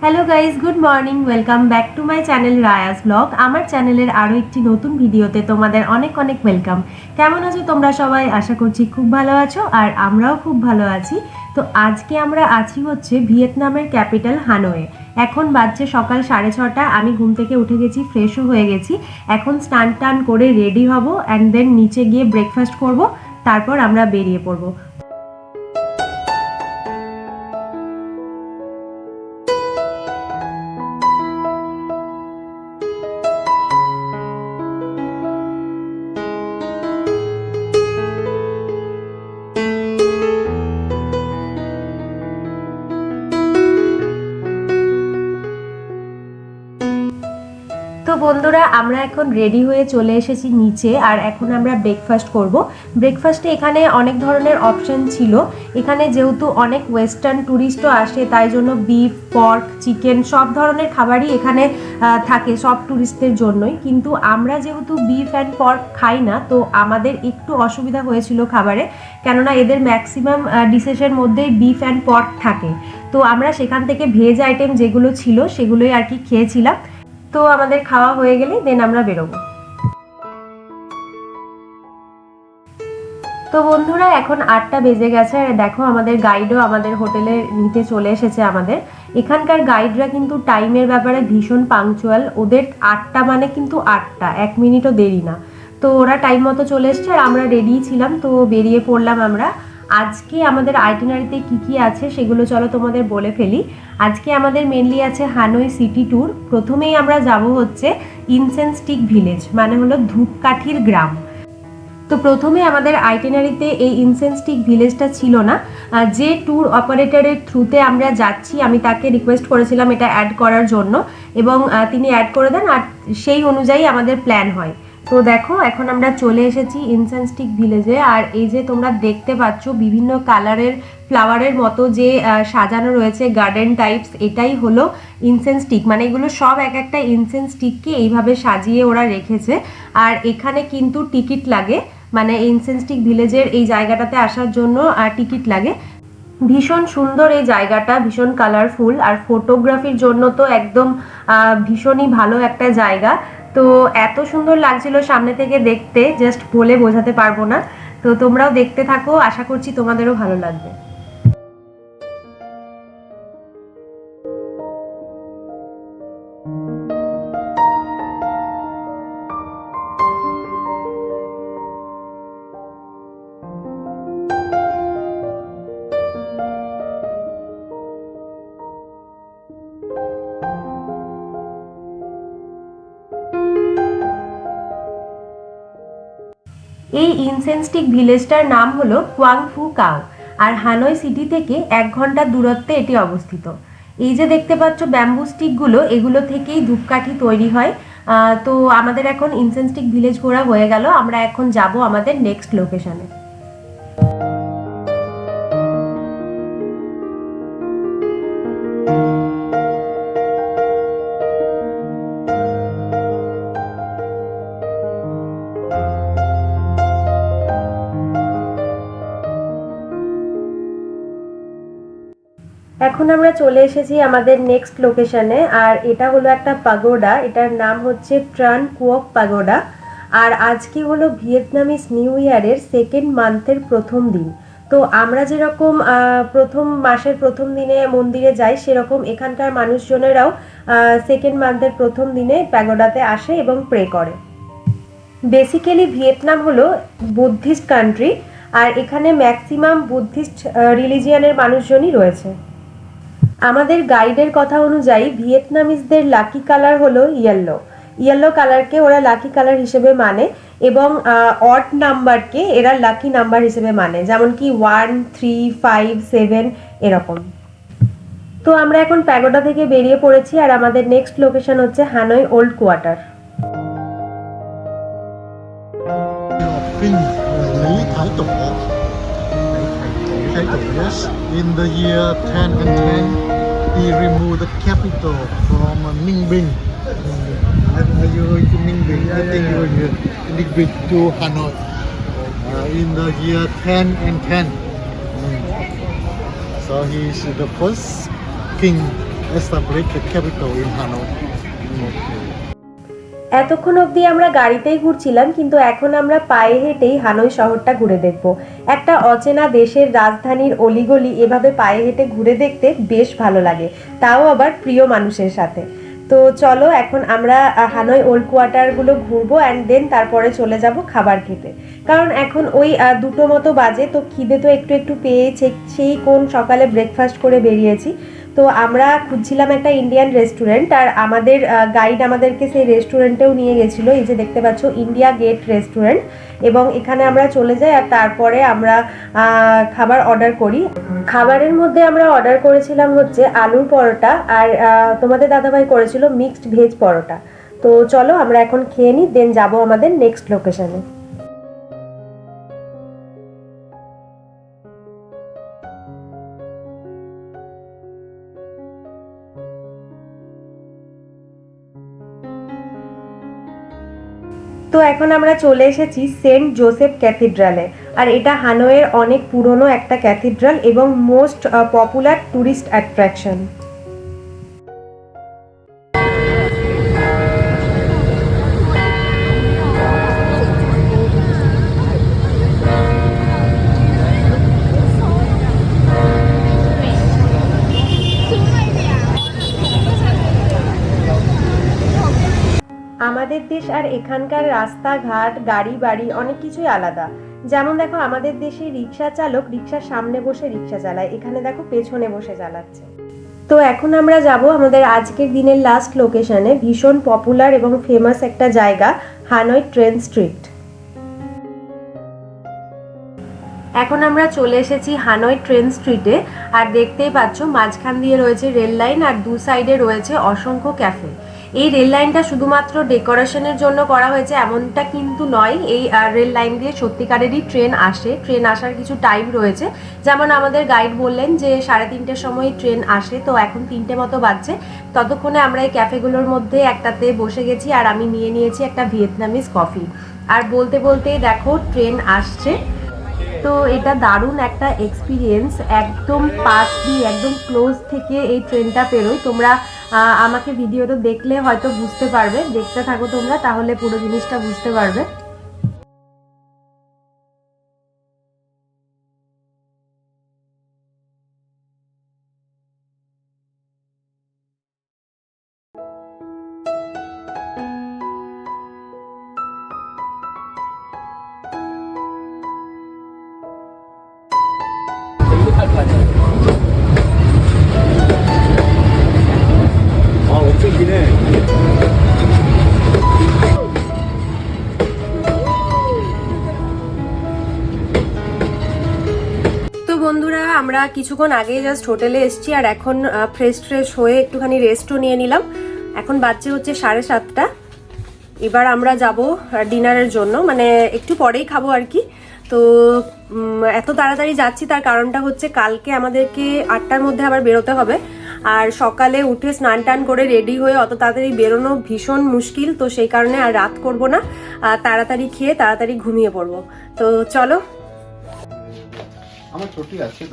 Hello guys, good morning. Welcome back to my channel Raya's blog. আমার চ্যানেলের আরও একটি নতুন ভিডিওতে তোমাদের অনেক অনেক ওয়েলকাম। কেমন আছো তোমরা সবাই? আশা করছি খুব ভালো আছো, আর আমরাও খুব ভালো আছি। তো আজকে আমরা আছি হচ্ছে ভিয়েতনামের ক্যাপিটাল হানয়ে। এখন বাজছে সকাল 6:30। আমি ঘুম থেকে উঠে গেছি, ফ্রেশও হয়ে গেছি। এখন স্নান টান করে রেডি হব, অ্যান্ড দেন নিচে গিয়ে ব্রেকফাস্ট করব, তারপর আমরা বেরিয়ে পড়বো। তো বন্ধুরা, আমরা এখন রেডি হয়ে চলে এসেছি নিচে, আর এখন আমরা ব্রেকফাস্ট করব। ব্রেকফাস্টে এখানে অনেক ধরনের অপশন ছিল। এখানে যেহেতু অনেক ওয়েস্টার্ন ট্যুরিস্টও আসে, তাই জন্য বিফ, পর্ক, চিকেন সব ধরনের খাবারই এখানে থাকে সব ট্যুরিস্টদের জন্যই। কিন্তু আমরা যেহেতু বিফ অ্যান্ড পর্ক খাই না, তো আমাদের একটু অসুবিধা হয়েছিল খাবারে, কেননা এদের ম্যাক্সিমাম ডিশেসের মধ্যেই বিফ অ্যান্ড পর্ক থাকে। তো আমরা সেখান থেকে ভেজ আইটেম যেগুলো ছিল সেগুলোই আর কি খেয়েছিলাম। তো আমাদের খাওয়া হয়ে গেলে দেন আমরা বেরোবো। তো বন্ধুরা, এখন 8টা বেজে গেছে, আর দেখো আমাদের গাইডও আমাদের হোটেলে নিতে চলে এসেছে আমাদের। এখানকার গাইডরা কিন্তু টাইমের ব্যাপারে ভীষণ পাংচুয়াল। ওদের 8টা মানে কিন্তু 8টা, 1 মিনিটও দেরি না। তো ওরা টাইম মতো চলে এসছে, আর আমরা রেডি ছিলাম, তো বেরিয়ে পড়লাম আমরা। আজকে আমাদের আইটিনারিতে কি কি আছে সেগুলো চলো তোমাদের বলে ফেলি। আজকে আমাদের মেনলি আছে হানয় সিটি ট্যুর। প্রথমেই আমরা যাব হচ্ছে ইনসেন্স স্টিক ভিলেজ, মানে হলো ধূপকাঠির গ্রাম। তো প্রথমে আমাদের আইটিনারিতে এই ইনসেন্স স্টিক ভিলেজটা ছিল না। যে ট্যুর অপারেটরের থ্রুতে আমরা যাচ্ছি, আমি তাকে রিকোয়েস্ট করেছিলাম এটা অ্যাড করার জন্য, এবং তিনি অ্যাড করে দেন, আর সেই অনুযায়ী আমাদের প্ল্যান হয়। তো দেখো, এখন আমরা চলে এসেছি ইনসেন্স স্টিক ভিলেজে। আর এই যে তোমরা দেখতে পাচ্ছ বিভিন্ন কালারের ফ্লাওয়ারের মতো যে সাজানো রয়েছে গার্ডেন টাইপস, এটাই হলো ইনসেন্স স্টিক। মানে এগুলো সব এক একটা ইনসেন্স স্টিককে এইভাবে সাজিয়ে ওরা রেখেছে। আর এখানে কিন্তু টিকিট লাগে, মানে ইনসেন্স স্টিক ভিলেজের এই জায়গাটাতে আসার জন্য টিকিট লাগে। ভীষণ সুন্দর এই জায়গাটা, ভীষণ কালারফুল, আর ফটোগ্রাফির জন্য তো একদম ভীষণই ভালো একটা জায়গা। তো এত সুন্দর লাগছিল সামনে থেকে দেখতে, জাস্ট বলে বোঝাতে পারবো না। তো তোমরাও দেখতে থাকো, আশা করছি তোমাদেরও ভালো লাগবে। এই ইনসেন্স স্টিক ভিলেজটার নাম হলো কোয়াং ফু কাও, আর হানয় সিটি থেকে 1 ঘন্টার দূরত্বে এটি অবস্থিত। এই যে দেখতে পাচ্ছ ব্যাম্বু স্টিকগুলো, এগুলো থেকেই ধূপকাঠি তৈরি হয়। তো আমাদের এখন ইনসেন্স স্টিক ভিলেজ ঘোরা হয়ে গেল, আমরা এখন যাব আমাদের নেক্সট লোকেশনে। এখন আমরা চলে এসেছি আমাদের নেক্সট লোকেশনে, আর এটা হলো একটা পাগোডা। এটার নাম হচ্ছে ট্রান কুওক পাগোডা। আর আজকে হলো ভিয়েতনামিজ নিউ ইয়ারের 2nd মান্থের প্রথম দিন। তো আমরা যেরকম প্রথম মাসের প্রথম দিনে মন্দিরে যাই, সেরকম এখানকার মানুষজনেরাও 2nd মান্থের প্রথম দিনে প্যাগোডাতে আসে এবং প্রে করে। বেসিক্যালি ভিয়েতনাম হলো বুদ্ধিস্ট কান্ট্রি, আর এখানে ম্যাক্সিমাম বুদ্ধিস্ট রিলিজিয়ানের মানুষজনই রয়েছে। আমাদের গাইডের কথা অনুযায়ী ভিয়েতনামিজদের লাকি কালার হলো ইয়েলো। ইয়েলো কালারকে ওরা লাকি কালার হিসেবে মানে, এবং অড নাম্বারকে এরা লাকি নাম্বার হিসেবে মানে, যেমন কি 1, 3, 5, 7 এরকম। তো আমরা এখন প্যাগোডা থেকে বেরিয়ে পড়েছি, আর আমাদের নেক্সট লোকেশন হচ্ছে Hanoi old quarter. Yes, in the year 10 and 10, he removed the capital from Ninh Bình. And you to Ninh Bình, I think you were here, Ninh Bình to Hanoi. In the year 10 and 10. So he is the first king establish the capital in Hanoi. এতক্ষণ অবধি আমরা গাড়িতেই ঘুরছিলাম, কিন্তু এখন আমরা পায়ে হেঁটেই হানয় শহরটা ঘুরে দেখব। একটা অচেনা দেশের রাজধানীর অলিগলি এভাবে পায়ে হেঁটে ঘুরে দেখতে বেশ ভালো লাগে, তাও আবার প্রিয় মানুষের সাথে। তো চলো এখন আমরা হানয় ওল্ড কোয়ার্টারগুলো ঘুরবো অ্যান্ড দেন তারপরে চলে যাব খাবার খেতে, কারণ এখন ওই 2টো মতো বাজে, তো খিদে তো একটু একটু পেয়েছে, সেই কোন সকালে ব্রেকফাস্ট করে বেরিয়েছি। তো আমরা খুঁজছিলাম একটা ইন্ডিয়ান রেস্টুরেন্ট, আর আমাদের গাইড আমাদেরকে সেই রেস্টুরেন্টেও নিয়ে গেছিলো। এই যে দেখতে পাচ্ছ ইন্ডিয়া গেট রেস্টুরেন্ট, এবং এখানে আমরা চলে যাই আর তারপরে আমরা খাবার অর্ডার করি। খাবারের মধ্যে আমরা অর্ডার করেছিলাম হচ্ছে আলুর পরোটা, আর তোমাদের দাদাভাই করেছিল মিক্সড ভেজ পরোটা। তো চলো আমরা এখন খেয়ে নিই, দেন যাবো আমাদের নেক্সট লোকেশনে। তো এখন আমরা চলে এসেছি সেন্ট জোসেফ ক্যাথিড্রালে, আর এটা হানয়ের অনেক পুরনো একটা ক্যাথিড্রাল এবং মোস্ট পপুলার টুরিস্ট অ্যাট্রাকশন। আমাদের দেশ আর এখানকার রাস্তাঘাট, গাড়ি বাড়ি অনেক কিছুই আলাদা। যেমন দেখো আমাদের দেশে রিক্সা চালক রিক্সার সামনে বসে রিক্সা চালায়, এখানে দেখো পেছনে বসে চালাচ্ছে। তো এখন আমরা যাব আমাদের আজকের দিনের লাস্ট লোকেশনে, ভীষণ পপুলার এবং ফেমাস একটা জায়গা, হানয় ট্রেন স্ট্রিট। এখন আমরা চলে এসেছি হানয় ট্রেন স্ট্রিটে, আর দেখতেই পাচ্ছ মাঝখান দিয়ে রয়েছে রেল লাইন আর দু সাইডে রয়েছে অসংখ্য ক্যাফে। এই রেল লাইনটা শুধুমাত্র ডেকোরেশনের জন্য করা হয়েছে এমনটা কিন্তু নয়, এই রেল লাইন দিয়ে সত্যিকারেরই ট্রেন আসে, ট্রেন আসার কিছু টাইম রয়েছে। যেমন আমাদের গাইড বললেন যে 3:30টার সময় ট্রেন আসে, তো এখন 3টে মতো বাজছে। ততক্ষণে আমরা এই ক্যাফেগুলোর মধ্যে একটাতে বসে গেছি, আর আমি নিয়ে নিয়েছি একটা ভিয়েতনামিজ কফি। আর বলতে বলতেই দেখো ট্রেন আসছে। তো এটা দারুণ একটা এক্সপিরিয়েন্স, একদম পাশ দিয়ে একদম ক্লোজ থেকে এই ট্রেনটা পেরোয়। তোমরা আমাকে ভিডিওটা দেখলে হয়তো বুঝতে পারবে, দেখতে থাকো তোমরা, তাহলে পুরো জিনিসটা বুঝতে পারবে। 엄청 기네. তো বন্ধুরা আমরা কিছুক্ষণ আগেই জাস্ট হোটেলে এসেছি, আর এখন ফ্রেশ হয়ে একটুখানি রেস্টও নিয়ে নিলাম। এখন বাজছে হচ্ছে 7:30। এবার আমরা যাব ডিনারের জন্য, মানে একটু পরেই খাবো আর কি। তো এত তাড়াতাড়ি যাচ্ছি তার কারণটা হচ্ছে কালকে আমাদেরকে 8টার মধ্যে আবার বেরোতে হবে, আর সকালে উঠে স্নান টান করে রেডি হয়ে অত তাড়াতাড়ি বেরোনো ভীষণ মুশকিল। তো সেই কারণে আর রাত করব না, তাড়াতাড়ি খেয়ে তাড়াতাড়ি ঘুমিয়ে পড়বো। তো চলো।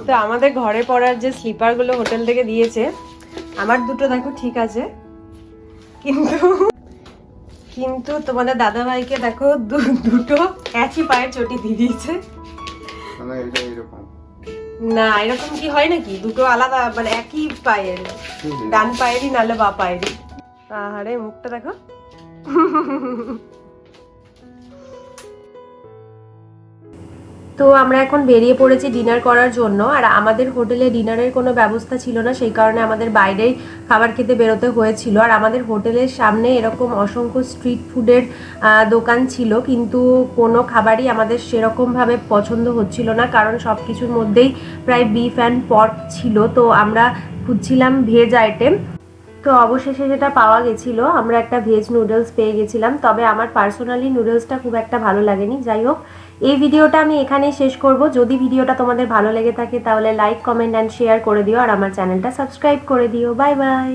তো আমাদের ঘরে পড়ার যে স্লিপারগুলো হোটেল থেকে দিয়েছে, আমার দুটো দেখো ঠিক আছে, কিন্তু তোমাদের দাদা ভাইকে দেখো দুটো একই পায়ের চটি দিয়ে দিয়েছে। না এরকম কি হয় নাকি, দুটো আলাদা মানে একই পায়ের, ডান পায়েরই নালে বা পায়েরই। আরে মুখটা দেখো। তো আমরা এখন বেরিয়ে পড়েছি ডিনার করার জন্য, আর আমাদের হোটেলে ডিনারের কোনো ব্যবস্থা ছিল না, সেই কারণে আমাদের বাইরেই খাবার খেতে বেরোতে হয়েছিল। আর আমাদের হোটেলের সামনে এরকম অসংখ্য স্ট্রিট ফুডের দোকান ছিল, কিন্তু কোনো খাবারই আমাদের সেরকমভাবে পছন্দ হচ্ছিল না, কারণ সব কিছুর মধ্যেই প্রায় বিফ অ্যান্ড পর্ক ছিল। তো আমরা খুঁজছিলাম ভেজ আইটেম, তো অবশেষে যেটা পাওয়া গেছিল, আমরা একটা ভেজ নুডলস পেয়ে গেছিলাম। তবে আমার পার্সোনালি নুডলসটা খুব একটা ভালো লাগেনি। যাই হোক, এই ভিডিওটা আমি এখানেই শেষ করব। যদি ভিডিওটা তোমাদের ভালো লেগে থাকে তাহলে লাইক, কমেন্ট অ্যান্ড শেয়ার করে দিও, আর আমার চ্যানেলটা সাবস্ক্রাইব করে দিও। Bye bye.